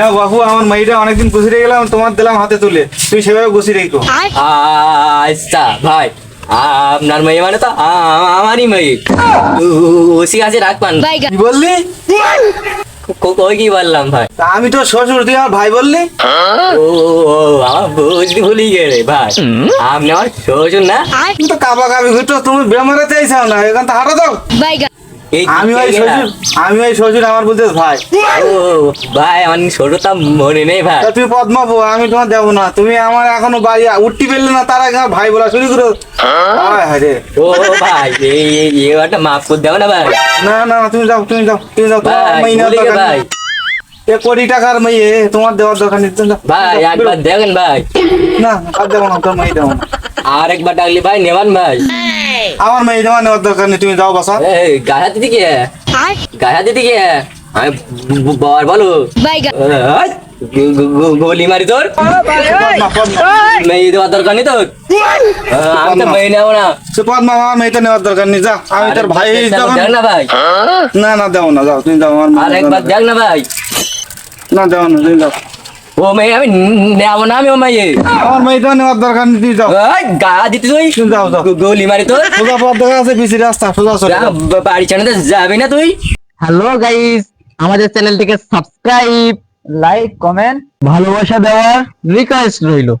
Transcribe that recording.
হ্যাঁ বাবু, আমার মেয়েটা অনেকদিন গুছিয়ে গেলাম, তোমার দিলাম হাতে তুলে, তুমি সেভাবে গুছিয়ে রেখো। আচ্ছা ভাই, আপনার মেয়ে মানে তো আমারই মেয়ে, ওসি কাছে রাখবেন। কি বললি? কই কি বললাম ভাই? তা আমি তো শ্বশুর, তুই আমার ভাই বললি? ও আমার বুঝতে ভুলি গেলে ভাই, আপনি আমার শ্বশুর না? তুমি তো কাবা কাবি ঘুরছো, তুমি বেমারে চাইছাও না, এখান থেকে হাঁটা দাও। এই আমি ওই শ্বশুর, আমার বলতে ভাই। ও ভাই, আমার ছোটটা মনে নেই ভাই। তা তুমি পদ্মা বউ, আমি তোমার দেবো না, তুমি আমার এখনো বাড়ি উঠতে পেলে না, তার আগে আমার ভাই বলা শুরু করো। হায় হায় রে। ও ভাই, এই এবারটা মাফ করে দাও না ভাই। না না না, তুমি যাও, তুমি যাও, তুমি যাও, তোমার ভাই মেয়ে নেওয়ার ভুলে গে দরকার ভাই। নেই। 1 কোটি টাকার মেয়ে, তোমার দেওয়ার দরকার নেই, তুমি যাও। ভাই একবার দেখেন ভাই, না, আর দেবো না, তোর মেয়ে দেবো না। আর একবার ডাকলি ভাই নেবান ভাই। আমার মেয়ে তোমার নেওয়ার দরকার নেই, তুমি যাও বাসা। এই গায়ে হাত দিতে কি? গায়ে হাত দিতে কি? আমি বল বলো। এই, গোলি মারি তোর। পদ্মা, পদ্মা। মেয়ে দেওয়ার দরকার নেই তোর। আমি তো মেয়ে নেবো না। সে পদ্মা, আমার মেয়েটা নেওয়ার দরকার নেই, যা, আমি তোর ভাই যখন। দেখ না ভাই, না না, দেবো না, যাও, তুমি যাও, আমার আর মেয়ে একবার দেখ না ভাই। না, দেবো না, তুমি যাও। ও মেয়ে আমি নেবো না, আমি ও মেয়ে। আমার মেয়েটা নেওয়ার দরকার নেই, তুমি যাও। এই, গা দিতে তুই। তুমি যাও, যাও। গোলি মারি তোর। সোজা পথ দেখা আছে, পিসি রাস্তা, সোজা চলে যাও। বাড়ি চালাতে যাবি না তুই? হ্যালো গাইস, আমাদের চ্যানেলটিকে সাবস্ক্রাইব, লাইক, কমেন্ট, ভালোবাসা দেওয়ার রিকোয়েস্ট রইলো।